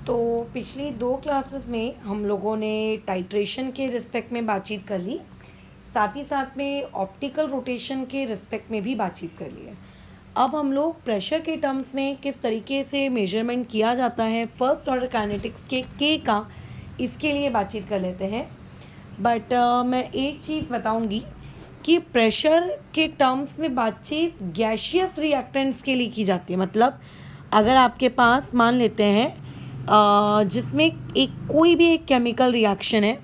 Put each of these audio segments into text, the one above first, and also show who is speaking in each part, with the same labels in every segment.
Speaker 1: तो पिछली 2 क्लासेस में हम लोगों ने टाइट्रेशन के रिस्पेक्ट में बातचीत कर ली, साथ ही साथ में ऑप्टिकल रोटेशन के रिस्पेक्ट में भी बातचीत कर ली है। अब हम लोग प्रेशर के टर्म्स में किस तरीके से मेजरमेंट किया जाता है फर्स्ट ऑर्डर काइनेटिक्स के का, इसके लिए बातचीत कर लेते हैं। बट मैं एक चीज़ बताऊंगी कि प्रेशर के टर्म्स में बातचीत गैशियस रिएक्टेंट्स के लिए की जाती है। मतलब अगर आपके पास मान लेते हैं जिसमें एक कोई भी एक केमिकल रिएक्शन है,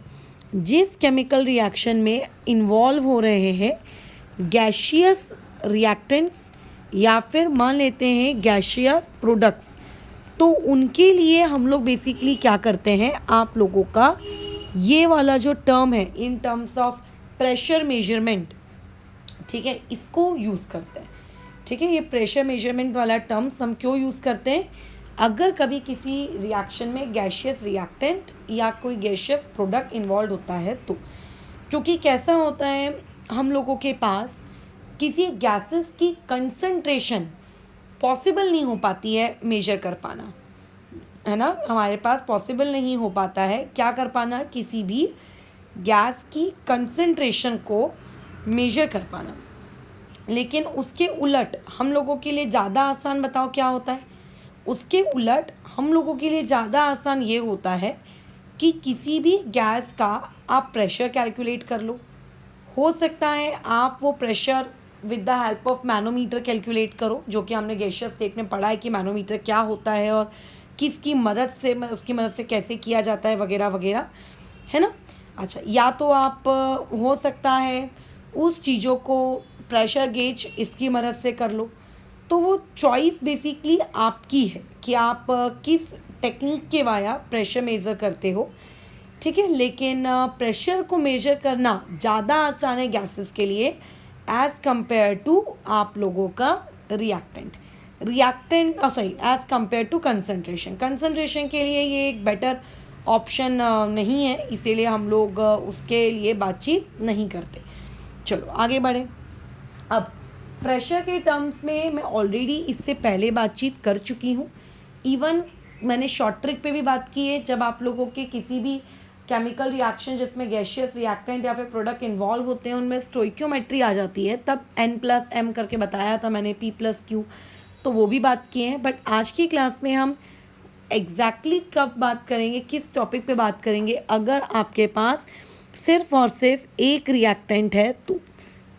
Speaker 1: जिस केमिकल रिएक्शन में इन्वॉल्व हो रहे हैं गैशियस रिएक्टेंट्स या फिर मान लेते हैं गैशियस प्रोडक्ट्स, तो उनके लिए हम लोग बेसिकली क्या करते हैं, आप लोगों का ये वाला जो टर्म है in terms of pressure measurement, ठीक है, इसको यूज़ करते हैं। ठीक है, ये प्रेशर मेजरमेंट वाला टर्म्स हम क्यों यूज़ करते हैं, अगर कभी किसी रिएक्शन में गैशियस रिएक्टेंट या कोई गैशियस प्रोडक्ट इन्वॉल्व होता है तो। क्योंकि कैसा होता है, हम लोगों के पास किसी गैसेस की कंसंट्रेशन पॉसिबल नहीं हो पाती है मेजर कर पाना, है ना। हमारे पास पॉसिबल नहीं हो पाता है क्या कर पाना, किसी भी गैस की कंसंट्रेशन को मेजर कर पाना। लेकिन उसके उलट हम लोगों के लिए ज़्यादा आसान, बताओ क्या होता है, उसके उलट हम लोगों के लिए ज़्यादा आसान ये होता है कि किसी भी गैस का आप प्रेशर कैलकुलेट कर लो। हो सकता है आप वो pressure with the help of manometer calculate करो, जो कि हमने गैशियस स्टेट में पढ़ा है कि मैनोमीटर क्या होता है और किसकी मदद से, उसकी मदद से कैसे किया जाता है वगैरह वगैरह, है ना। अच्छा, या तो आप हो सकता है उस चीज़ों को प्रेशर गेज इसकी मदद से कर लो। तो वो चॉइस बेसिकली आपकी है कि आप किस टेक्निक के वाया प्रेशर मेज़र करते हो। ठीक है, लेकिन प्रेशर को मेजर करना ज़्यादा आसान है गैसेस के लिए एज़ कंपेयर टू आप लोगों का reactant as compare to concentration के लिए ये एक बेटर ऑप्शन नहीं है, इसीलिए हम लोग उसके लिए बातचीत नहीं करते। चलो आगे बढ़े। अब प्रेशर के टर्म्स में मैं ऑलरेडी इससे पहले बातचीत कर चुकी हूँ। इवन मैंने शॉर्ट ट्रिक पे भी बात की है, जब आप लोगों के किसी भी केमिकल रिएक्शन जिसमें गैशियस रिएक्टेंट या फिर प्रोडक्ट इन्वॉल्व होते हैं उनमें स्टोइक्योमेट्री आ जाती है, तब N+M करके बताया था मैंने, P+Q, तो वो भी बात किए हैं। बट आज की क्लास में हम एग्जैक्टली कब बात करेंगे, किस टॉपिक पे बात करेंगे, अगर आपके पास सिर्फ और सिर्फ एक रिएक्टेंट है तो।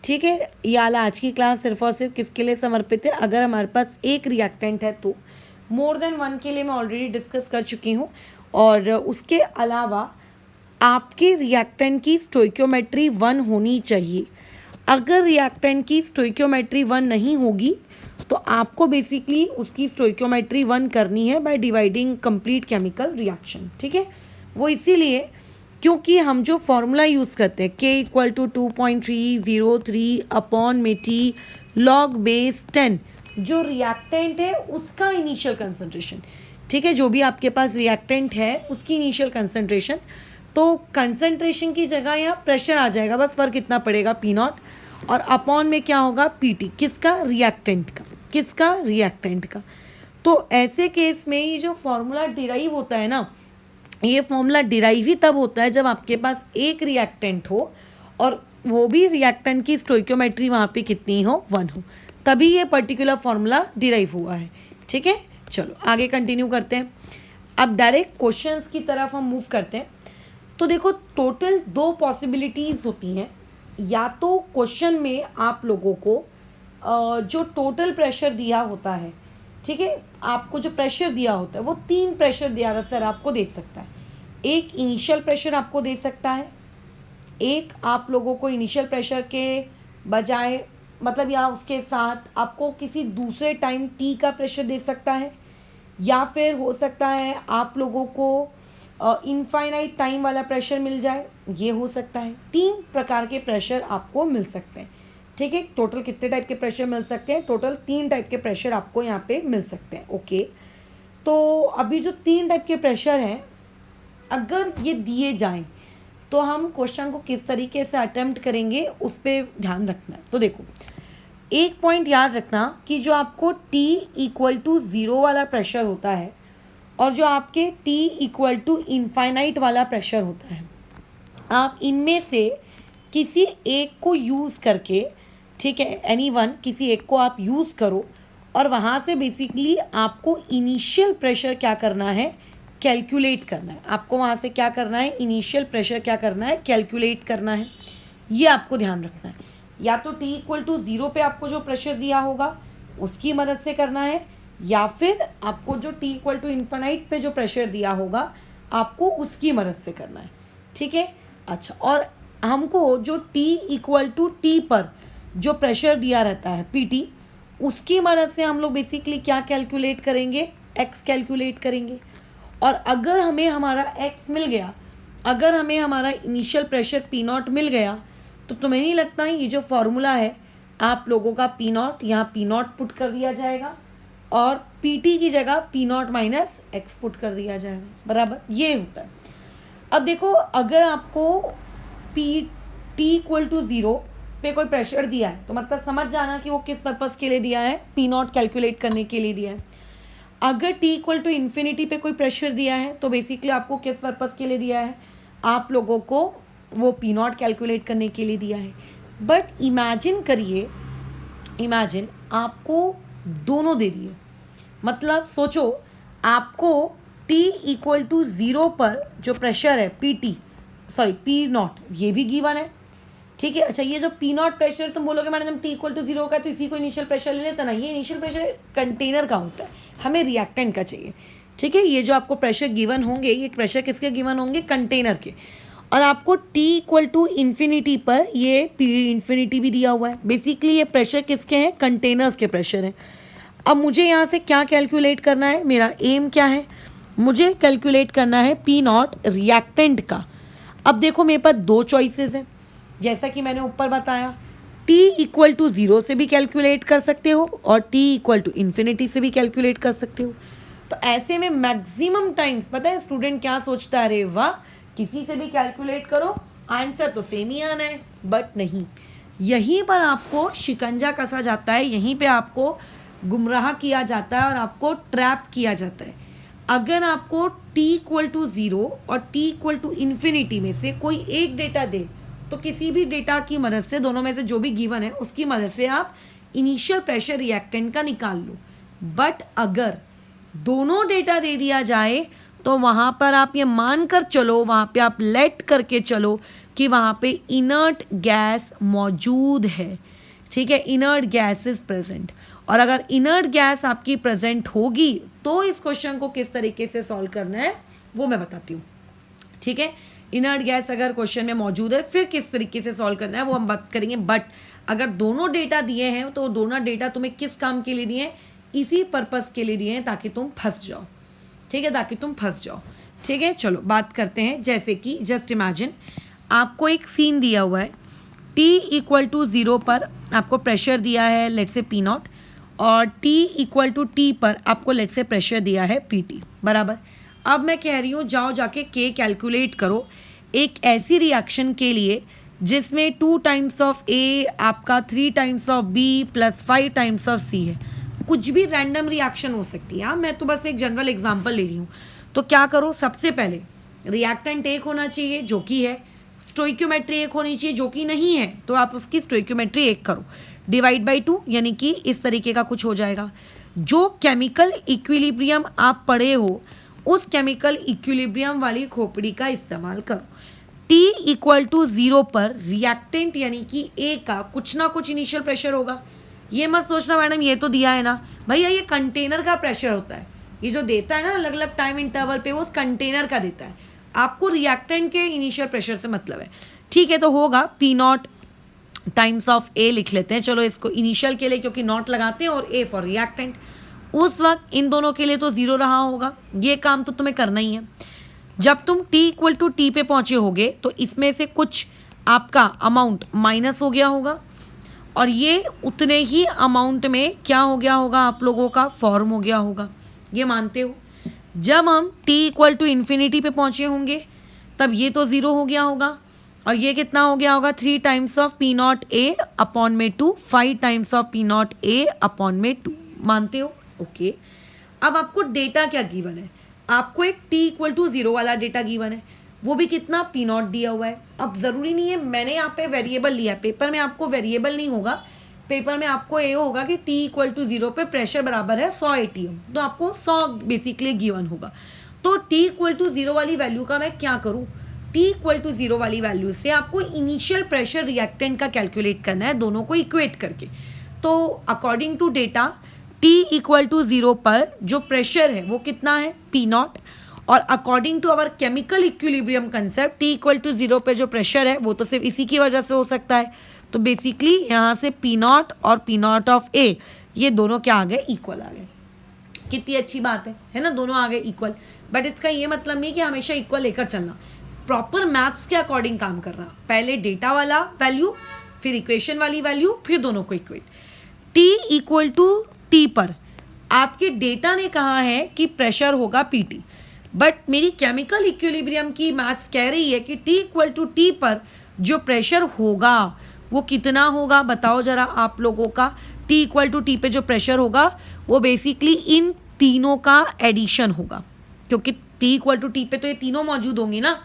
Speaker 1: ठीक है, याला आज की क्लास सिर्फ और सिर्फ किसके लिए समर्पित है, अगर हमारे पास एक रिएक्टेंट है तो। मोर देन वन के लिए मैं ऑलरेडी डिस्कस कर चुकी हूँ। और उसके अलावा आपके रिएक्टेंट की स्टोइक्योमेट्री 1 होनी चाहिए। अगर रिएक्टेंट की स्टोइक्योमेट्री 1 नहीं होगी तो आपको बेसिकली उसकी स्टोइक्योमेट्री 1 करनी है by dividing complete chemical reaction. ठीक है, वो इसीलिए क्योंकि हम जो फॉर्मूला यूज़ करते हैं K = 2.303 अपॉन में T log base 10, जो रिएक्टेंट है उसका इनिशियल कंसंट्रेशन। ठीक है, जो भी आपके पास रिएक्टेंट है उसकी इनिशियल कंसंट्रेशन, तो कंसंट्रेशन की जगह यहाँ प्रेशर आ जाएगा, बस फ़र्क इतना पड़ेगा P0, और अपॉन में क्या होगा PT, किसका, रिएक्टेंट का, किसका, रिएक्टेंट का। तो ऐसे केस में ये जो फॉर्मूला डिराइव होता है ना, ये फॉर्मूला डिराइव ही तब होता है जब आपके पास एक रिएक्टेंट हो और वो भी रिएक्टेंट की स्टोइक्योमेट्री वहाँ पे कितनी हो, 1 हो, तभी ये पर्टिकुलर फॉर्मूला डिराइव हुआ है। ठीक है, चलो आगे कंटिन्यू करते हैं। अब डायरेक्ट क्वेश्चंस की तरफ हम मूव करते हैं। तो देखो, टोटल 2 पॉसिबिलिटीज़ होती हैं। या तो क्वेश्चन में आप लोगों को जो टोटल प्रेशर दिया होता है, ठीक है, आपको जो प्रेशर दिया होता है वो 3 प्रेशर दिया सर आपको दे सकता है। एक इनिशियल प्रेशर आपको दे सकता है, एक आप लोगों को इनिशियल प्रेशर के बजाय, मतलब या उसके साथ आपको किसी दूसरे टाइम T का प्रेशर दे सकता है, या फिर हो सकता है आप लोगों को इनफाइनाइट टाइम वाला प्रेशर मिल जाए, ये हो सकता है। 3 प्रकार के प्रेशर आपको मिल सकते हैं। ठीक है, टोटल कितने टाइप के प्रेशर मिल सकते हैं, टोटल 3 टाइप के प्रेशर आपको यहाँ पे मिल सकते हैं। ओके, तो अभी जो 3 टाइप के प्रेशर हैं, अगर ये दिए जाएं तो हम क्वेश्चन को किस तरीके से अटेम्प्ट करेंगे उस पर ध्यान रखना है। तो देखो, एक पॉइंट याद रखना कि जो आपको T = 0 वाला प्रेशर होता है और जो आपके T इक्वल टू इनफाइनाइट वाला प्रेशर होता है, आप इनमें से किसी एक को यूज़ करके, ठीक है, एनी वन, किसी एक को आप यूज़ करो और वहाँ से बेसिकली आपको इनिशियल प्रेशर क्या करना है, कैलकुलेट करना है। आपको वहाँ से क्या करना है, इनिशियल प्रेशर क्या करना है, कैलकुलेट करना है। ये आपको ध्यान रखना है। या तो T इक्वल टू 0 पे आपको जो प्रेशर दिया होगा उसकी मदद से करना है, या फिर आपको जो T इक्वल टू इन्फाइनाइट पे जो प्रेशर दिया होगा आपको उसकी मदद से करना है, ठीक है। अच्छा, और हमको जो T इक्वल टू T पर जो प्रेशर दिया रहता है PT, उसकी मदद से हम लोग बेसिकली क्या कैलकुलेट करेंगे, X कैलकुलेट करेंगे। और अगर हमें हमारा X मिल गया, अगर हमें हमारा इनिशियल प्रेशर P0 मिल गया, तो तुम्हें नहीं लगता है ये जो फॉर्मूला है आप लोगों का P0 यहाँ P0 पुट कर दिया जाएगा और PT की जगह P0 माइनस X पुट कर दिया जाएगा, बराबर, ये होता है। अब देखो, अगर आपको T इक्वल टू 0 पे कोई प्रेशर दिया है तो मतलब समझ जाना कि वो किस पर्पज़ के लिए दिया है, P0 कैलकुलेट करने के लिए दिया है। अगर T इक्वल टू इन्फिनिटी पे कोई प्रेशर दिया है तो बेसिकली आपको किस पर्पज़ के लिए दिया है, आप लोगों को वो P0 कैलकुलेट करने के लिए दिया है। बट इमेजिन करिए, इमेजिन आपको दोनों दे दिए, मतलब सोचो आपको T इक्वल टू 0 पर जो प्रेशर है P0 ये भी गिवन है, ठीक है। अच्छा, ये जो P0 प्रेशर तुम बोलोगे मैडम T इक्वल टू 0 का तो इसी को इनिशियल प्रेशर ले लेता ना, ये इनिशियल प्रेशर कंटेनर का होता है, हमें रिएक्टेंट का चाहिए, ठीक है। ये जो आपको प्रेशर गिवन होंगे, ये प्रेशर किसके गिवन होंगे, कंटेनर के। और आपको T इक्वल टू इन्फिनिटी पर ये P इन्फिनिटी भी दिया हुआ है। बेसिकली ये प्रेशर किसके हैं, कंटेनर्स के प्रेशर हैं। अब मुझे यहाँ से क्या कैलकुलेट करना है, मेरा एम क्या है, मुझे कैलकुलेट करना है P0 रिएक्टेंट का। अब देखो मेरे पास दो चॉइसेस हैं, जैसा कि मैंने ऊपर बताया, T इक्वल टू 0 से भी कैलकुलेट कर सकते हो और T इक्वल टू इन्फिनिटी से भी कैलकुलेट कर सकते हो। तो ऐसे में मैक्सिमम टाइम्स पता है स्टूडेंट क्या सोचता है, अरे वाह किसी से भी कैलकुलेट करो आंसर तो सेम ही आना है, बट नहीं, यहीं पर आपको शिकंजा कसा जाता है, यहीं पे आपको गुमराह किया जाता है और आपको ट्रैप किया जाता है। अगर आपको T इक्वल टू 0 और T इक्वल टू इन्फिनिटी में से कोई एक डेटा दे तो किसी भी डेटा की मदद से, दोनों में से जो भी गिवन है उसकी मदद से आप इनिशियल प्रेशर रिएक्टेंट का निकाल लो। बट अगर दोनों डेटा दे दिया जाए तो वहाँ पर आप ये मान कर चलो, वहाँ पे आप लेट करके चलो कि वहाँ पे इनर्ट गैस मौजूद है, ठीक है, इनर्ट गैस इज प्रेजेंट। और अगर इनर्ट गैस आपकी प्रेजेंट होगी तो इस क्वेश्चन को किस तरीके से सॉल्व करना है वो मैं बताती हूँ, ठीक है। इनर्ट गैस अगर क्वेश्चन में मौजूद है फिर किस तरीके से सॉल्व करना है वो हम बात करेंगे। बट अगर दोनों डेटा दिए हैं तो दोनों डेटा तुम्हें किस काम के लिए दिए हैं, इसी पर्पस के लिए दिए हैं ताकि तुम फंस जाओ, ठीक है, ताकि तुम फंस जाओ, ठीक है। चलो बात करते हैं, जैसे कि जस्ट इमेजिन आपको एक सीन दिया हुआ है, T इक्वल टू 0 पर आपको प्रेशर दिया है लेट से P0 और T इक्वल टू T पर आपको लेट से प्रेशर दिया है PT, बराबर। अब मैं कह रही हूँ जाओ जाके K कैलकुलेट करो एक ऐसी रिएक्शन के लिए जिसमें 2 टाइम्स ऑफ A आपका 3 times of B plus 5 times of C है। कुछ भी रैंडम रिएक्शन हो सकती है, हाँ, मैं तो बस एक जनरल एग्जांपल ले रही हूँ। तो क्या करो, सबसे पहले रिएक्टेंट एक होना चाहिए जो कि है, स्टोइक्योमेट्री एक होनी चाहिए जो कि नहीं है, तो आप उसकी स्टोइक्योमेट्री एक करो, डिवाइड बाई 2, यानी कि इस तरीके का कुछ हो जाएगा। जो केमिकल इक्विलिब्रियम आप पढ़े हो उस केमिकल इक्विलिब्रियम वाली खोपड़ी का इस्तेमाल करो। T इक्वल टू 0 पर रिएक्टेंट यानी कि A का कुछ ना कुछ इनिशियल प्रेशर होगा। ये मत सोचना मैडम ये तो दिया है ना, भैया ये कंटेनर का प्रेशर होता है, ये जो देता है ना अलग अलग टाइम इंटरवल पे वो उस कंटेनर का देता है, आपको रिएक्टेंट के इनिशियल प्रेशर से मतलब है, ठीक है। तो होगा P0 टाइम्स ऑफ A लिख लेते हैं, चलो इसको इनिशियल के लिए क्योंकि नॉट लगाते हैं और A फॉर रिएक्टेंट। उस वक्त इन दोनों के लिए तो 0 रहा होगा, ये काम तो तुम्हें करना ही है। जब तुम T इक्वल टू T पे पहुँचे होगे तो इसमें से कुछ आपका अमाउंट माइनस हो गया होगा और ये उतने ही अमाउंट में क्या हो गया होगा, आप लोगों का फॉर्म हो गया होगा, ये मानते हो। जब हम T इक्वल टू इन्फिनिटी पे पहुँचे होंगे तब ये तो 0 हो गया होगा और ये कितना हो गया होगा, 3 times of P0 A upon में 2, 5 times of P0 A upon में 2, मानते हो, ओके। अब आपको डेटा क्या गिवन है, आपको एक t=0 वाला डेटा गिवन है, वो भी कितना P0 दिया हुआ है। अब ज़रूरी नहीं है मैंने यहाँ पे वेरिएबल लिया है, पेपर में आपको वेरिएबल नहीं होगा, पेपर में आपको ये होगा कि t=0 पे प्रेशर बराबर है 100 ATM, तो आपको 100 बेसिकली गिवन होगा। तो t=0 वाली वैल्यू का मैं क्या करूँ, t=0 वाली वैल्यू से आपको इनिशियल प्रेशर रिएक्टेंट का कैलकुलेट करना है, दोनों को इक्वेट करके। तो अकॉर्डिंग टू डेटा t=0 पर जो प्रेशर है वो कितना है P0, और according to our chemical equilibrium concept t=0 पे जो प्रेशर है वो तो सिर्फ इसी की वजह से हो सकता है। तो बेसिकली यहाँ से P0 और P0 ऑफ A ये दोनों क्या आ गए, इक्वल आ गए। कितनी अच्छी बात है ना, दोनों आ गए इक्वल। बट इसका ये मतलब नहीं कि हमेशा इक्वल लेकर चलना, प्रॉपर मैथ्स के अकॉर्डिंग काम करना, पहले डेटा वाला वैल्यू, फिर इक्वेशन वाली वैल्यू, फिर दोनों को इक्वेट। t=t पर आपके डेटा ने कहा है कि प्रेशर होगा PT, बट मेरी केमिकल इक्विलिब्रियम की मैथ्स कह रही है कि t=t पर जो प्रेशर होगा वो कितना होगा, बताओ जरा आप लोगों का। t=t पे जो प्रेशर होगा वो बेसिकली इन तीनों का एडिशन होगा, क्योंकि t=t पे तो ये तीनों मौजूद होंगी ना।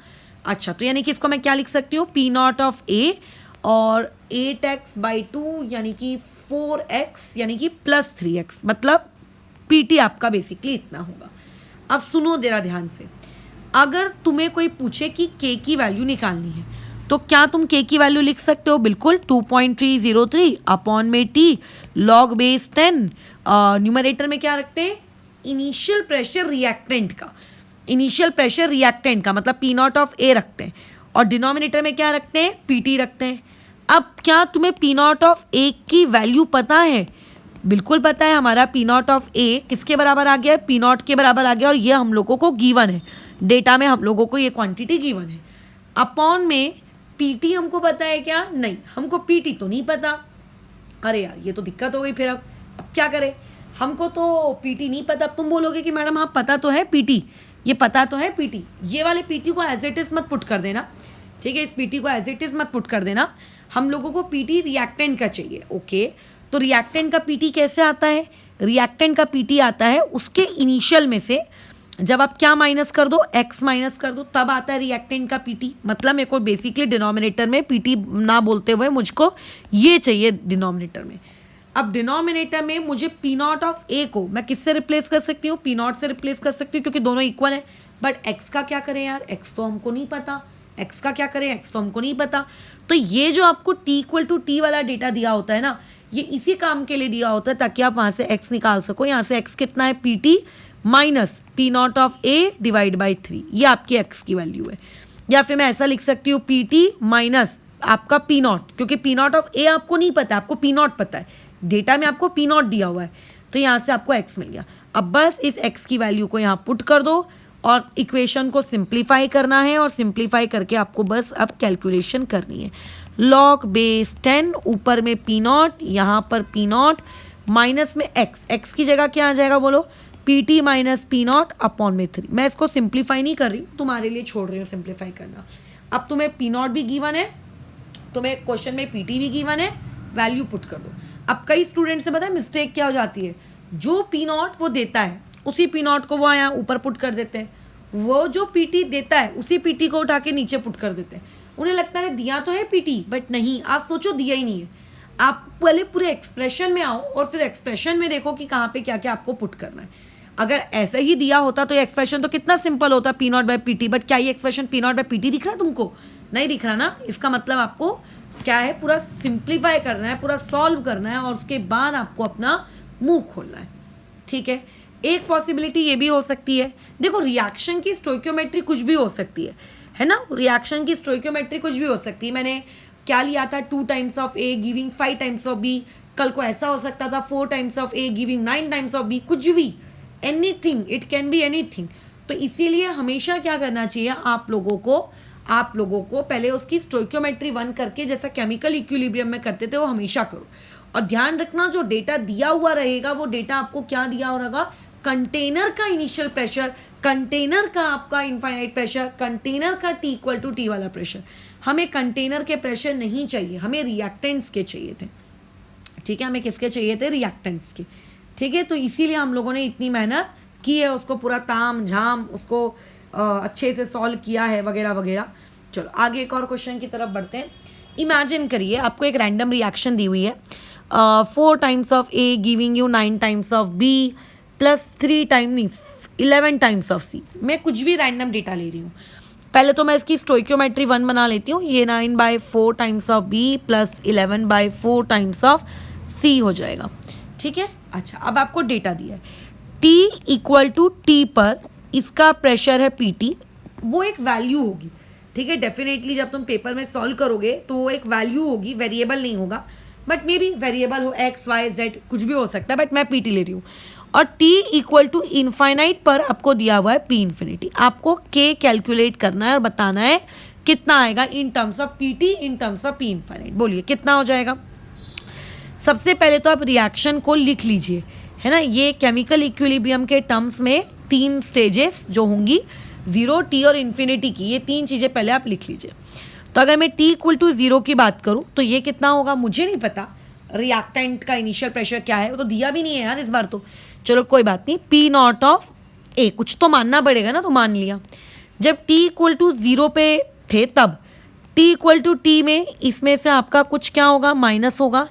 Speaker 1: अच्छा, तो यानी कि इसको मैं क्या लिख सकती हूँ, P0 ऑफ A और 8x/2 यानी कि 4x यानी कि +3x, मतलब PT आपका बेसिकली इतना होगा। अब सुनो जरा ध्यान से, अगर तुम्हें कोई पूछे कि K की वैल्यू निकालनी है तो क्या तुम K की वैल्यू लिख सकते हो, बिल्कुल 2.303 अपॉन में T log बेस 10, न्यूमरेटर में क्या रखते हैं, इनिशियल प्रेशर रिएक्टेंट का, इनिशियल प्रेशर रिएक्टेंट का मतलब P0 ऑफ A रखते हैं, और डिनोमिनेटर में क्या रखते हैं, PT रखते हैं। अब क्या तुम्हें P0 ऑफ A की वैल्यू पता है, बिल्कुल पता है, हमारा P0 ऑफ A किसके बराबर आ गया है, P0 के बराबर आ गया, और ये हम लोगों को गिवन है, डेटा में हम लोगों को ये क्वांटिटी गिवन है। अपॉन में PT हमको पता है क्या, नहीं, हमको PT तो नहीं पता। अरे यार ये तो दिक्कत हो गई, फिर अब क्या करें, हमको तो PT नहीं पता। अब तुम बोलोगे कि मैडम हाँ पता तो है PT, ये पता तो है PT, ये वाले PT को एज इट इज़ मत पुट कर देना, ठीक है, इस PT को एज इट इज़ मत पुट कर देना, हम लोगों को PT रिएक्टेंट का चाहिए। ओके, तो रिएक्टेंट का PT कैसे आता है, रिएक्टेंट का PT आता है उसके इनिशियल में से जब आप क्या माइनस कर दो, x माइनस कर दो, तब आता है रिएक्टेंट का PT। मतलब मेरे को बेसिकली डिनोमिनेटर में PT ना बोलते हुए मुझको ये चाहिए डिनोमिनेटर में। अब डिनोमिनेटर में मुझे P0 ऑफ A को मैं किससे रिप्लेस कर सकती हूँ, P0 से रिप्लेस कर सकती हूँ, क्योंकि दोनों इक्वल है। बट x का क्या करें यार, x तो हमको नहीं पता, x का क्या करें, x तो हमको नहीं पता। तो ये जो आपको t=t वाला डेटा दिया होता है ना, ये इसी काम के लिए दिया होता है ताकि आप वहाँ से x निकाल सको। यहाँ से x कितना है, PT minus P0 of A divide by 3, ये आपकी x की वैल्यू है। या फिर मैं ऐसा लिख सकती हूँ PT माइनस आपका P0, क्योंकि P0 ऑफ A आपको नहीं पता, आपको P0 पता है, डेटा में आपको P0 दिया हुआ है, तो यहाँ से आपको x मिल गया। अब बस इस x की वैल्यू को यहाँ पुट कर दो और इक्वेशन को सिंप्लीफाई करना है, और सिंप्लीफाई करके आपको बस अब कैलकुलेशन करनी है। log बेस 10 ऊपर में P0, यहाँ पर P0 माइनस में x की जगह क्या आ जाएगा बोलो, PT माइनस P0 अपॉन में 3। मैं इसको सिंप्लीफाई नहीं कर रही, तुम्हारे लिए छोड़ रही हूँ सिंप्लीफाई करना। अब तुम्हें P0 भी गिवन है, तुम्हें क्वेश्चन में PT भी गिवन है, वैल्यू पुट कर दो। अब कई स्टूडेंट से पता है मिस्टेक क्या हो जाती है, जो P0 वो देता है उसी P0 को वो यहाँ ऊपर पुट कर देते हैं, वो जो PT देता है उसी PT को उठा के नीचे पुट कर देते हैं। उन्हें लगता है दिया तो है PT, बट नहीं, आप सोचो दिया ही नहीं है। आप पहले पूरे एक्सप्रेशन में आओ और फिर एक्सप्रेशन में देखो कि कहाँ पे क्या क्या आपको पुट करना है। अगर ऐसे ही दिया होता तो ये एक्सप्रेशन तो कितना सिंपल होता, P0/PT, बट क्या ये एक्सप्रेशन P0/PT दिख रहा है तुमको, नहीं दिख रहा ना। इसका मतलब आपको क्या है, पूरा सिंप्लीफाई करना है, पूरा सॉल्व करना है, और उसके बाद आपको अपना मुंह खोलना है, ठीक है। एक पॉसिबिलिटी ये भी हो सकती है, देखो रिएक्शन की स्टोइकियोमेट्री कुछ भी हो सकती है ना, रिएक्शन की स्टोइकियोमेट्री कुछ भी हो सकती है। मैंने क्या लिया था, 2 times of A giving 5 times of B, कल को ऐसा हो सकता था 4 times of A giving 9 times of B, कुछ भी, anything, it can be anything. तो इसीलिए हमेशा क्या करना चाहिए आप लोगों को पहले उसकी स्टोइकियोमेट्री 1 करके, जैसा केमिकल इक्विलिब्रियम में करते थे, वो हमेशा करो। और ध्यान रखना जो डेटा दिया हुआ रहेगा वो डेटा आपको क्या दिया होगा, कंटेनर का इनिशियल प्रेशर, कंटेनर का आपका इनफाइनाइट प्रेशर, कंटेनर का t=t वाला प्रेशर। हमें कंटेनर के प्रेशर नहीं चाहिए, हमें रिएक्टेंट्स के चाहिए थे, ठीक है, हमें किसके चाहिए थे, रिएक्टेंट्स के, ठीक है। तो इसीलिए हम लोगों ने इतनी मेहनत की है, उसको पूरा ताम झाम उसको अच्छे से सॉल्व किया है वगैरह वगैरह। चलो आगे एक और क्वेश्चन की तरफ बढ़ते हैं। इमेजिन करिए आपको एक रैंडम रिएक्शन दी हुई है, 4 times of A giving you 9 times of B plus 3 time नहीं 11 टाइम्स ऑफ सी। मैं कुछ भी रैंडम डेटा ले रही हूँ। पहले तो मैं इसकी स्टोइक्योमेट्री 1 बना लेती हूँ। ये 9/4 times of B plus 11/4 times of C हो जाएगा। ठीक है, अच्छा अब आपको डेटा दिया है T इक्वल टू टी पर इसका प्रेशर है PT, वो एक वैल्यू होगी। ठीक है, डेफिनेटली जब तुम पेपर में सॉल्व करोगे तो वो एक वैल्यू होगी, वेरिएबल नहीं होगा, बट मे बी वेरिएबल हो X Y Z कुछ भी हो सकता है, बट मैं PT ले रही हूँ। और T इक्वल टू इनफाइनाइट पर आपको दिया हुआ है P इन्फिनिटी। आपको K कैलकुलेट करना है और बताना है कितना आएगा in terms of PT in terms of P infinite. बोलिए कितना हो जाएगा। सबसे पहले तो आप रिएक्शन को लिख लीजिए, है ना। ये केमिकल इक्विलिब्रियम के टर्म्स में 3 स्टेजेस जो होंगी 0 T और इन्फिनिटी की, ये 3 चीज़ें पहले आप लिख लीजिए। तो अगर मैं T इक्वल टू 0 की बात करूँ तो ये कितना होगा मुझे नहीं पता। रिएक्टेंट का इनिशियल प्रेशर क्या है वो तो दिया भी नहीं है यार इस बार तो। चलो कोई बात नहीं, P0 ऑफ A कुछ तो मानना पड़ेगा ना, तो मान लिया। जब T इक्वल टू 0 पे थे तब T इक्वल टू T में इसमें से आपका कुछ क्या होगा माइनस होगा,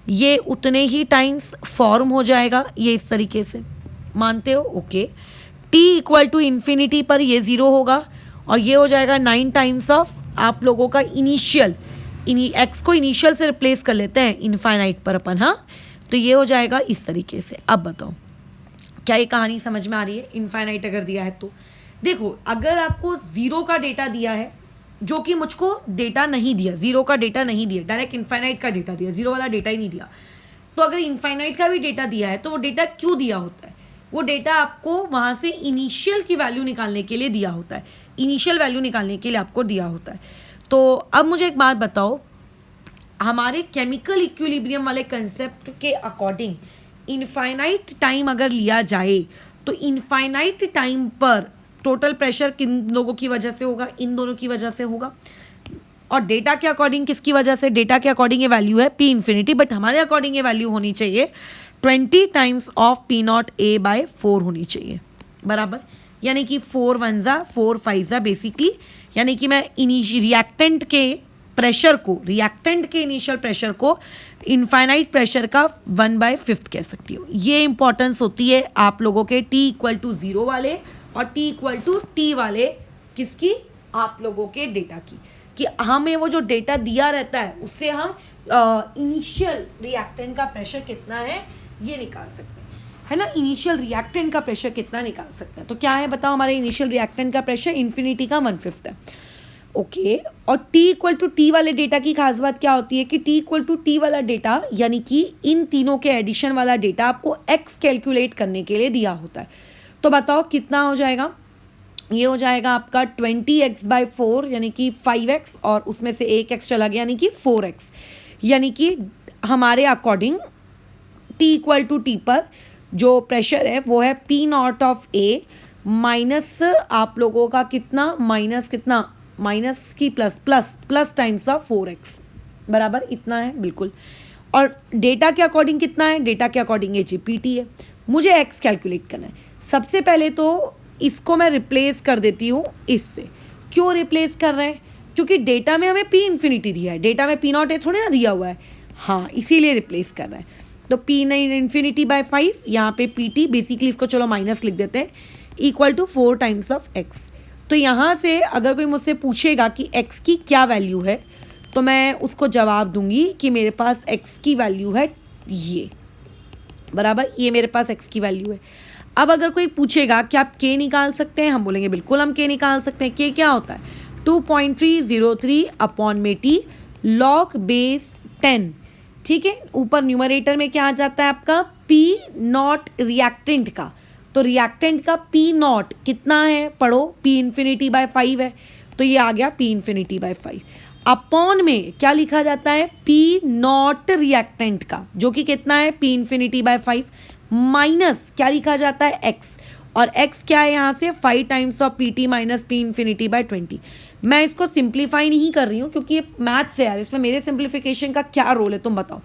Speaker 1: ये उतने ही टाइम्स फॉर्म हो जाएगा, ये इस तरीके से मानते हो। Okay, T equal to infinity पर ये 0 होगा और ये हो जाएगा 9 टाइम्स ऑफ आप लोगों का इनिशियल, एक्स को इनिशियल से रिप्लेस कर लेते हैं इनफाइनाइट पर अपन, हाँ। तो ये हो जाएगा इस तरीके से। अब बताओ क्या ये कहानी समझ में आ रही है। इनफाइनाइट अगर दिया है तो देखो, अगर आपको 0 का डेटा दिया है, जो कि मुझको डेटा नहीं दिया, 0 का डेटा नहीं दिया, डायरेक्ट इनफाइनाइट का डेटा दिया, 0 वाला डेटा ही नहीं दिया, तो अगर इनफाइनाइट का भी डेटा दिया है तो वो डेटा क्यों दिया होता है। वो डेटा आपको वहाँ से इनिशियल की वैल्यू निकालने के लिए दिया होता है, इनिशियल वैल्यू निकालने के लिए आपको दिया होता है। तो अब मुझे एक बात बताओ, हमारे केमिकल इक्विलिब्रियम वाले कंसेप्ट के अकॉर्डिंग इनफाइनाइट टाइम अगर लिया जाए तो इनफाइनाइट टाइम पर टोटल प्रेशर किन लोगों की वजह से होगा, इन दोनों की वजह से होगा। और डेटा के अकॉर्डिंग किसकी वजह से, डेटा के अकॉर्डिंग ये वैल्यू है P इन्फिनिटी, बट हमारे अकॉर्डिंग ये वैल्यू होनी चाहिए 20 टाइम्स ऑफ P0 A/4 होनी चाहिए, बराबर। यानी कि 4 1 4 5 बेसिकली, यानी कि मैं रिएक्टेंट के प्रेशर को, रिएक्टेंट के इनिशियल प्रेशर को इनफाइनाइट प्रेशर का 1/5 कह सकती हूँ। ये इंपॉर्टेंस होती है आप लोगों के T इक्वल टू 0 वाले और T इक्वल टू T वाले किसकी, आप लोगों के डेटा की, कि हमें वो जो डेटा दिया रहता है उससे हम इनिशियल रिएक्टेंट का प्रेशर कितना है ये निकाल सकते हैं, है ना। इनिशियल रिएक्टेंट का प्रेशर कितना निकाल सकते हैं। तो क्या है बताओ, हमारे इनिशियल रिएक्टेंट का प्रेशर इन्फिनिटी का 1/5 है। ओके, और T इक्वल टू T वाले डेटा की खास बात क्या होती है कि T इक्वल टू T वाला डेटा, यानी कि इन तीनों के एडिशन वाला डेटा आपको X कैलकुलेट करने के लिए दिया होता है। तो बताओ कितना हो जाएगा। ये हो जाएगा आपका 20x/4 यानी कि 5x, और उसमें से 1x चला गया यानी कि 4x। यानी कि हमारे according T equal to T पर जो प्रेशर है वो है P0 ऑफ A माइनस आप लोगों का कितना, माइनस कितना, माइनस की प्लस टाइम्स ऑफ 4x, बराबर इतना है बिल्कुल। और डेटा के अकॉर्डिंग कितना है, डेटा के अकॉर्डिंग ये GPT है। मुझे x कैलकुलेट करना है। सबसे पहले तो इसको मैं रिप्लेस कर देती हूँ इससे। क्यों रिप्लेस कर रहे हैं, क्योंकि डेटा में हमें P इन्फिनिटी दिया है, डेटा में P0 A थोड़ी ना दिया हुआ है, हाँ इसीलिए रिप्लेस कर रहे हैं। तो P इन्फिनिटी बाय 5, यहाँ पे PT बेसिकली इसको चलो माइनस लिख देते हैं, equal to 4 times of x। तो यहाँ से अगर कोई मुझसे पूछेगा कि x की क्या वैल्यू है तो मैं उसको जवाब दूंगी कि मेरे पास x की वैल्यू है ये, बराबर, ये मेरे पास x की वैल्यू है। अब अगर कोई पूछेगा कि आप k निकाल सकते हैं, हम बोलेंगे बिल्कुल हम k निकाल सकते हैं। k क्या होता है 2.303 अपॉन में t log बेस 10, ठीक है। ऊपर न्यूमरेटर में क्या आ जाता है आपका P0 रिएक्टेंट का, तो रिएक्टेंट का P0 कितना है पढ़ो, P इन्फिनिटी बाय 5 है, तो ये आ गया P इन्फिनिटी बाय 5। अपॉन में क्या लिखा जाता है P0 रिएक्टेंट का, जो कि कितना है P इन्फिनिटी बाय 5, माइनस क्या लिखा जाता है x, और x क्या है यहाँ से 5 times of PT minus P infinity by 20। मैं इसको सिंप्लीफाई नहीं कर रही हूँ क्योंकि ये मैथ्स है यार, इसमें मेरे सिंप्लीफिकेशन का क्या रोल है तुम बताओ।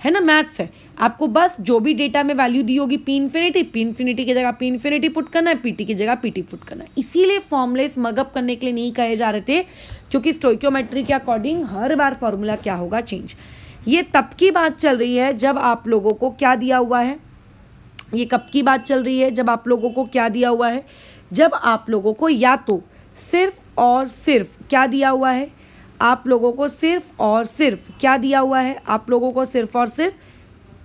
Speaker 1: है ना, मैथ्स है। आपको बस जो भी डेटा में वैल्यू दी होगी पी इन्फिनिटी की जगह पी इन्फिनिटी पुट करना है, पीटी की जगह पीटी पुट करना है। इसीलिए फॉर्मूले स्मगअप करने के लिए नहीं कहे जा रहे थे, क्योंकि स्टोइकियोमेट्री के अकॉर्डिंग हर बार फॉर्मूला क्या होगा, चेंज। ये तब की बात चल रही है जब आप लोगों को क्या दिया हुआ है, ये कब की बात चल रही है, जब आप लोगों को क्या दिया हुआ है, जब आप लोगों को या तो सिर्फ और सिर्फ क्या दिया हुआ है, आप लोगों को सिर्फ और सिर्फ क्या दिया हुआ है, आप लोगों को सिर्फ और सिर्फ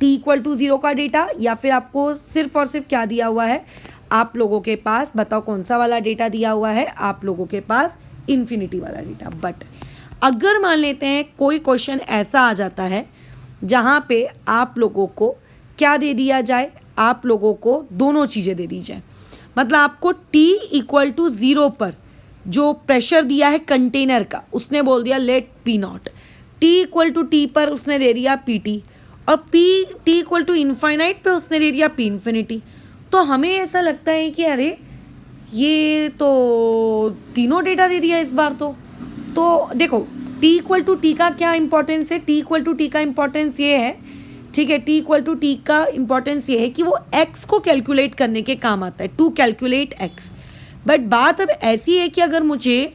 Speaker 1: t=0 का डेटा, या फिर आपको सिर्फ और सिर्फ क्या दिया हुआ है, आप लोगों के पास बताओ कौन सा वाला डेटा दिया हुआ है, आप लोगों के पास इन्फिनिटी वाला डेटा। बट अगर मान लेते हैं कोई क्वेश्चन ऐसा आ जाता है जहाँ पे आप लोगों को क्या दे दिया जाए, आप लोगों को दोनों चीज़ें दे दी जाए, मतलब आपको t=0 पर जो प्रेशर दिया है कंटेनर का, उसने बोल दिया लेट P0, t=t पर उसने दे दिया PT, और t=इन्फाइनाइट पे उसने दे दिया P इन्फिनिटी। तो हमें ऐसा लगता है कि अरे ये तो तीनों डेटा दे दिया इस बार। तो देखो t=t का क्या इंपॉर्टेंस है, t=t का इंपॉर्टेंस ये है, ठीक है, t=t का इंपॉर्टेंस ये है कि वो x को कैलकुलेट करने के काम आता है, टू कैलकुलेट x। बट बात अब ऐसी है कि अगर मुझे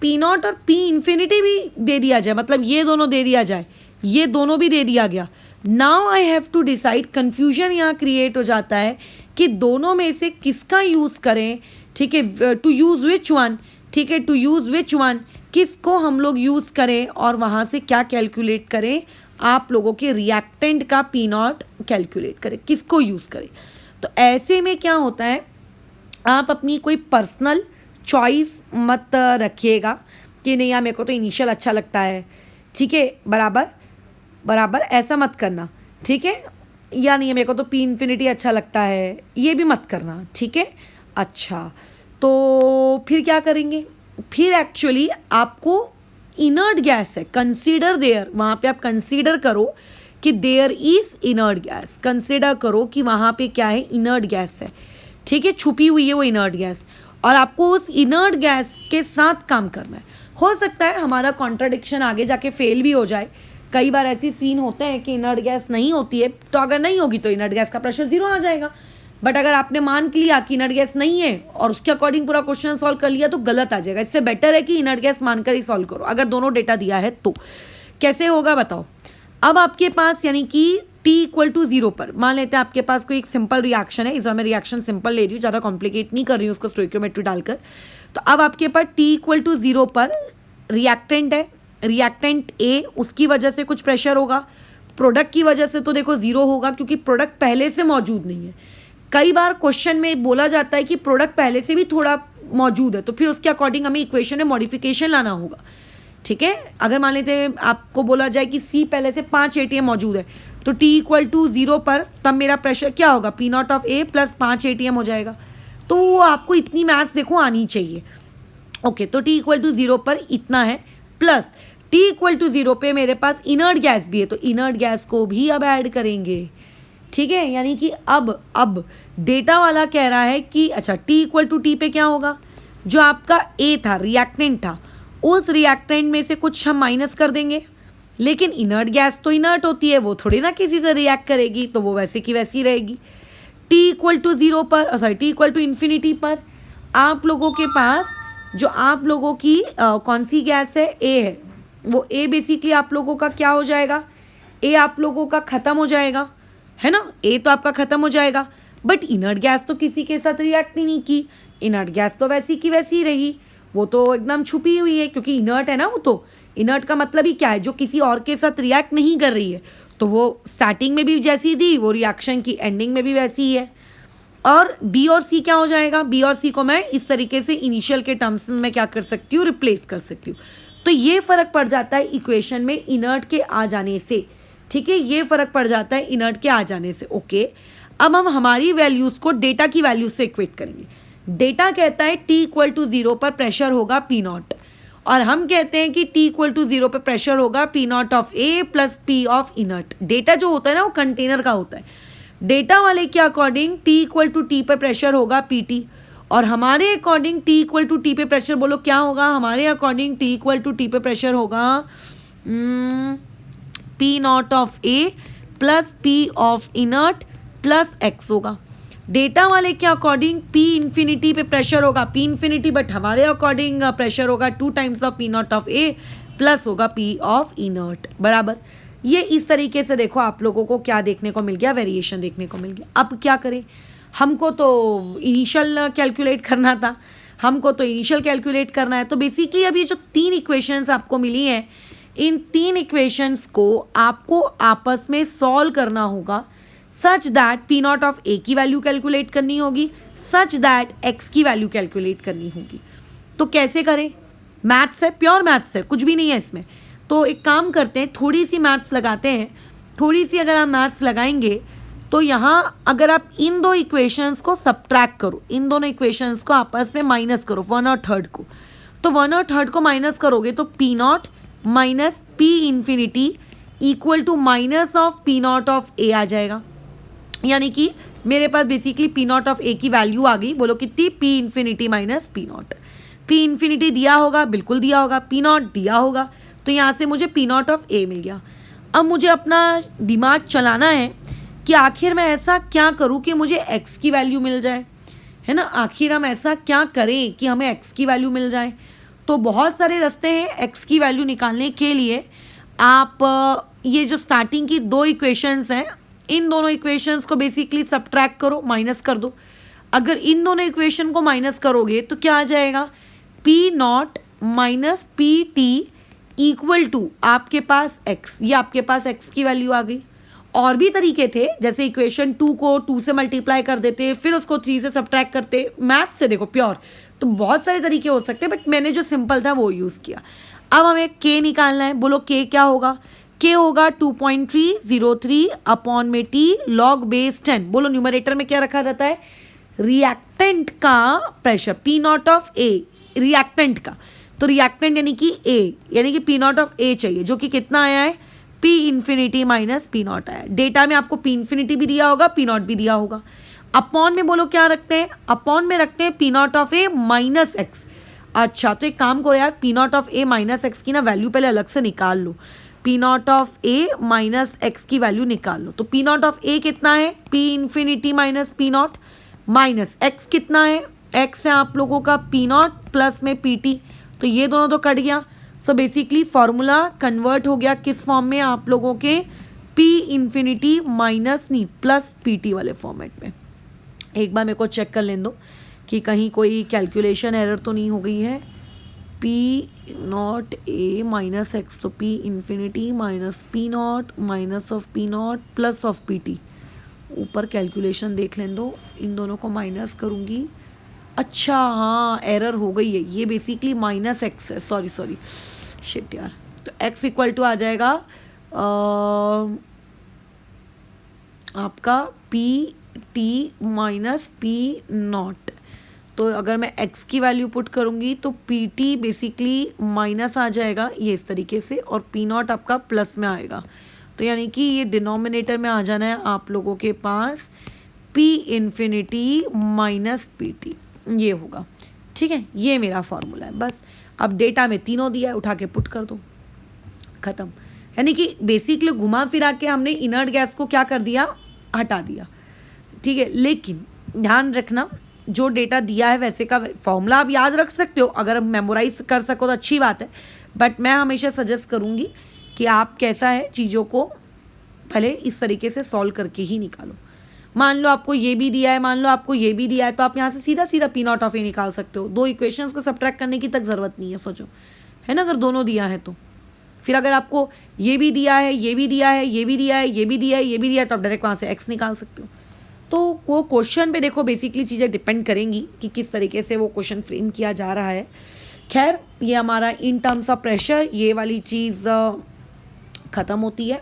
Speaker 1: P0 और P इन्फिनिटी भी दे दिया जाए, मतलब ये दोनों दे दिया जाए, ये दोनों भी दे दिया गया, now I have to decide, confusion यहाँ क्रिएट हो जाता है कि दोनों में से किसका यूज़ करें, ठीक है, टू यूज़ विच वन, ठीक है, टू यूज़ विच वन, किसको हम लोग यूज़ करें और वहाँ से क्या कैलकुलेट करें, आप लोगों के रिएक्टेंट का P0 कैलकुलेट करें, किसको यूज़ करें। तो ऐसे में क्या होता है, आप अपनी कोई पर्सनल चॉइस मत रखिएगा कि नहीं यार मेरे को तो इनिशियल अच्छा लगता है, ठीक है, बराबर ऐसा मत करना, ठीक है, या नहीं मेरे को तो P इन्फिनिटी अच्छा लगता है, ये भी मत करना, ठीक है। अच्छा, तो फिर क्या करेंगे, फिर एक्चुअली आपको इनर्ट गैस है, कंसीडर देयर, वहाँ पे आप कंसीडर करो कि there is inert gas, consider करो कि वहाँ पे क्या है, इनर्ट गैस है, ठीक है, छुपी हुई है वो इनर्ट गैस, और आपको उस इनर्ट गैस के साथ काम करना है। हो सकता है हमारा कॉन्ट्राडिक्शन आगे जाके फेल भी हो जाए, कई बार ऐसी सीन होते हैं कि इनर्ट गैस नहीं होती है, तो अगर नहीं होगी तो इनर्ट गैस का प्रेशर 0 आ जाएगा। बट अगर आपने मान के लिया कि इनर्ट गैस नहीं है और उसके अकॉर्डिंग पूरा क्वेश्चन सॉल्व कर लिया तो गलत आ जाएगा। इससे बेटर है कि इनर्ट गैस मानकर ही सॉल्व करो, अगर दोनों डेटा दिया है तो। कैसे होगा बताओ, अब आपके पास यानी कि t=0 पर मान लेते हैं आपके पास कोई एक सिंपल रिएक्शन है, इस बार मैं रिएक्शन सिंपल ले रही हूँ, ज़्यादा कॉम्प्लिकेट नहीं कर रही हूँ उसको स्टोइकियोमेट्री डालकर। तो अब आपके पास t=0 पर रिएक्टेंट है, रिएक्टेंट A, उसकी वजह से कुछ प्रेशर होगा, प्रोडक्ट की वजह से तो देखो 0 होगा क्योंकि प्रोडक्ट पहले से मौजूद नहीं है। कई बार क्वेश्चन में बोला जाता है कि प्रोडक्ट पहले से भी थोड़ा मौजूद है, तो फिर उसके अकॉर्डिंग हमें इक्वेशन में मॉडिफिकेशन लाना होगा, ठीक है। अगर मान लेते हैं आपको बोला जाए कि C पहले से 5 ATM मौजूद है, तो t=0 पर तब मेरा प्रेशर क्या होगा, P0 प्लस 5 ATM हो जाएगा। तो वो आपको इतनी मैथ्स देखो आनी चाहिए, ओके। तो t=0 पर इतना है, प्लस t=0 पे मेरे पास इनर्ट गैस भी है, तो इनर्ट गैस को भी अब ऐड करेंगे, ठीक है। यानी कि अब डेटा वाला कह रहा है कि अच्छा t=t पे क्या होगा, जो आपका A था, रिएक्टेंट था, उस रिएक्टेंट में से कुछ हम माइनस कर देंगे, लेकिन इनर्ट गैस तो इनर्ट होती है, वो थोड़ी ना किसी से रिएक्ट करेगी, तो वो वैसे की वैसी रहेगी। t=0 पर t=इन्फिनिटी पर आप लोगों के पास जो आप लोगों की कौन सी गैस है, A है, वो A बेसिकली आप लोगों का क्या हो जाएगा, A आप लोगों का ख़त्म हो जाएगा, है ना, A तो आपका ख़त्म हो जाएगा। बट इनर्ट गैस तो किसी के साथ रिएक्ट नहीं की, इनर्ट गैस तो वैसी की वैसी ही रही, वो तो एकदम छुपी हुई है क्योंकि इनर्ट है ना। वो तो इनर्ट का मतलब ही क्या है, जो किसी और के साथ रिएक्ट नहीं कर रही है, तो वो स्टार्टिंग में भी जैसी थी वो रिएक्शन की एंडिंग में भी वैसी ही है। और B और C क्या हो जाएगा, B और C को मैं इस तरीके से इनिशियल के टर्म्स में मैं क्या कर सकती हूँ, रिप्लेस कर सकती हूँ। तो ये फ़र्क पड़ जाता है इक्वेशन में इनर्ट के आ जाने से, ठीक है, ये फ़र्क पड़ जाता है इनर्ट के आ जाने से, ओके। अब हम हमारी वैल्यूज़ को डेटा की वैल्यूज से इक्वेट करेंगे। डेटा कहता है t=0 पर प्रेशर होगा P0, और हम कहते हैं कि t=0 पर प्रेशर होगा P0 plus P of inert. Data जो होता है ना वो कंटेनर का होता है, डेटा वाले के अकॉर्डिंग t=t पर प्रेशर होगा PT, और हमारे अकॉर्डिंग t=t पे प्रेशर बोलो क्या होगा, हमारे अकॉर्डिंग t=t पे प्रेशर होगा P0 plus P of inert plus x होगा। डेटा वाले के अकॉर्डिंग पी इन्फिनिटी पे प्रेशर होगा पी इन्फिनिटी, बट हमारे अकॉर्डिंग प्रेशर होगा 2 times of P naught of A plus होगा पी ऑफ इनर्ट बराबर। ये इस तरीके से देखो आप लोगों को क्या देखने को मिल गया, वेरिएशन देखने को मिल गया। अब क्या करें, हमको तो इनिशियल कैलकुलेट करना था, तो बेसिकली अब ये जो 3 इक्वेशंस आपको मिली हैं, इन 3 इक्वेशंस को आपको आपस में सॉल्व करना होगा such that P naught of A की वैल्यू कैलकुलेट करनी होगी, सच दैट एक्स की वैल्यू कैलकुलेट करनी होगी। तो कैसे करें, मैथ्स है, प्योर मैथ्स है, कुछ भी नहीं है इसमें। तो एक काम करते हैं, थोड़ी सी मैथ्स लगाते हैं। थोड़ी सी अगर आप मैथ्स लगाएंगे तो यहाँ अगर आप इन 2 इक्वेशंस को सब्ट्रैक्ट करो, इन दोनों इक्वेशंस को आपस में माइनस करो 1 और 3 को, तो 1 और 3 को माइनस करोगे तो P naught minus P infinity equal to minus of P naught of A आ जाएगा। यानी कि मेरे पास basically P naught of A की वैल्यू आ गई, बोलो कितनी, P infinity minus P naught. P infinity दिया होगा, बिल्कुल दिया होगा, पी नॉट दिया होगा, तो यहाँ से मुझे पी नॉट ऑफ ए मिल गया। अब मुझे अपना दिमाग चलाना है कि आखिर मैं ऐसा क्या करूँ कि मुझे एक्स की वैल्यू मिल जाए, है ना। आखिर हम ऐसा क्या करें कि हमें एक्स की वैल्यू मिल जाए। तो बहुत सारे रास्ते हैं एक्स की वैल्यू निकालने के लिए। आप ये जो स्टार्टिंग की 2 इक्वेशंस हैं, इन दोनों इक्वेशंस को बेसिकली सब्ट्रैक्ट करो, माइनस कर दो। अगर इन दोनों इक्वेशन को माइनस करोगे तो क्या आ जाएगा, P naught minus P T equal to आपके पास एक्स, ये आपके पास एक्स की वैल्यू आ गई। और भी तरीके थे, जैसे इक्वेशन 2 को 2 से मल्टीप्लाई कर देते, फिर उसको 3 से सब्ट्रैक्ट करते, मैथ से देखो प्योर, तो बहुत सारे तरीके हो सकते हैं, बट मैंने जो सिंपल था वो यूज़ किया। अब हमें के निकालना है, बोलो के क्या होगा, के होगा 2.303 अपॉन में टी लॉग बेस 10। बोलो न्यूमरेटर में क्या रखा जाता है, रिएक्टेंट का pressure, P naught of A reactant का, तो रिएक्टेंट यानी कि ए, यानी कि पी नॉट ऑफ ए चाहिए, जो कि कितना आया है, P infinity minus P not आया। डेटा में आपको पी इन्फिनिटी भी दिया होगा, पी नॉट भी दिया होगा। अपॉन में बोलो क्या रखते हैं, अपॉन में रखते हैं P naught of A minus X. अच्छा, तो एक काम करो यार, P naught of A minus X की ना वैल्यू पहले अलग से निकाल लो। P naught of A minus X की वैल्यू निकाल लो। तो पी नॉट ऑफ ए कितना है, P infinity minus P naught, minus X कितना है, एक्स है आप लोगों का पी नॉट प्लस में पी टी, तो ये दोनों तो कट गया। सो बेसिकली फॉर्मूला कन्वर्ट हो गया किस फॉर्म में, आप लोगों के पी इन्फिनिटी माइनस नहीं प्लस पी टी वाले फॉर्मेट में। एक बार मेरे को चेक कर लें दो कि कहीं कोई कैलकुलेशन एरर तो नहीं हो गई है। P naught A minus X, तो P infinity minus P naught minus of P naught plus of P T. ऊपर कैलकुलेशन देख लें दो, इन दोनों को माइनस करूँगी। अच्छा हाँ, एरर हो गई है, ये बेसिकली माइनस एक्स है, सॉरी शिट यार। तो एक्स इक्वल टू आ जाएगा आपका P T minus P not. तो अगर मैं x की वैल्यू पुट करूँगी तो पी टी बेसिकली माइनस आ जाएगा ये इस तरीके से, और पी नॉट आपका प्लस में आएगा। तो यानी कि ये डिनोमिनेटर में आ जाना है आप लोगों के पास P infinity minus P T, ये होगा। ठीक है, ये मेरा फॉर्मूला है। बस अब डेटा में तीनों दिया है, उठा के पुट कर दो, ख़त्म। यानी कि बेसिकली घुमा फिरा के हमने इनर्ट गैस को क्या कर दिया, हटा दिया। ठीक है, लेकिन ध्यान रखना जो डेटा दिया है वैसे का फॉर्मूला आप याद रख सकते हो, अगर आप मेमोराइज कर सको तो अच्छी बात है, बट मैं हमेशा सजेस्ट करूँगी कि आप कैसा है चीज़ों को पहले इस तरीके से सॉल्व करके ही निकालो। मान लो आपको ये भी दिया है, मान लो आपको ये भी दिया है, तो आप यहाँ से सीधा सीधा पी नॉट ऑफ ए निकाल सकते हो। 2 इक्वेशंस को सब्ट्रैक्ट करने की तक ज़रूरत नहीं है, सोचो, है ना। अगर दोनों दिया है तो फिर अगर आपको ये भी दिया है, ये भी दिया है, ये भी दिया है, ये भी दिया है, ये भी दिया है, तो आप डायरेक्ट वहाँ से एक्स निकाल सकते हो। तो वो क्वेश्चन पे देखो बेसिकली चीज़ें डिपेंड करेंगी कि किस तरीके से वो क्वेश्चन फ्रेम किया जा रहा है। खैर, ये हमारा इन टर्म्स ऑफ प्रेशर ये वाली चीज़ ख़त्म होती है।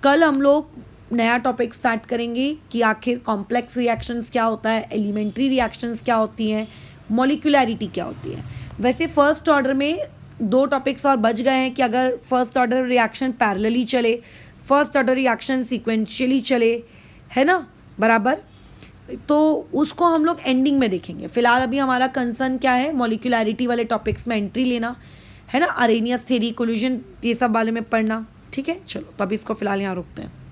Speaker 1: कल हम लोग नया टॉपिक स्टार्ट करेंगे कि आखिर कॉम्प्लेक्स रिएक्शंस क्या होता है, एलिमेंट्री रिएक्शंस क्या होती हैं, मॉलिक्यूलैरिटी क्या होती है। वैसे फर्स्ट ऑर्डर में 2 टॉपिक्स और बच गए हैं कि अगर फर्स्ट ऑर्डर रिएक्शन पैरेलली चले, फर्स्ट ऑर्डर रिएक्शन सीक्वेंशियली चले, है ना, बराबर, तो उसको हम लोग एंडिंग में देखेंगे। फिलहाल अभी हमारा कंसर्न क्या है, मॉलिक्यूलैरिटी वाले टॉपिक्स में एंट्री लेना, है ना, अरेनियस थ्योरी, कोलिजन, ये सब वाले में पढ़ना। ठीक है, चलो तो अभी इसको फिलहाल यहाँ रुकते हैं।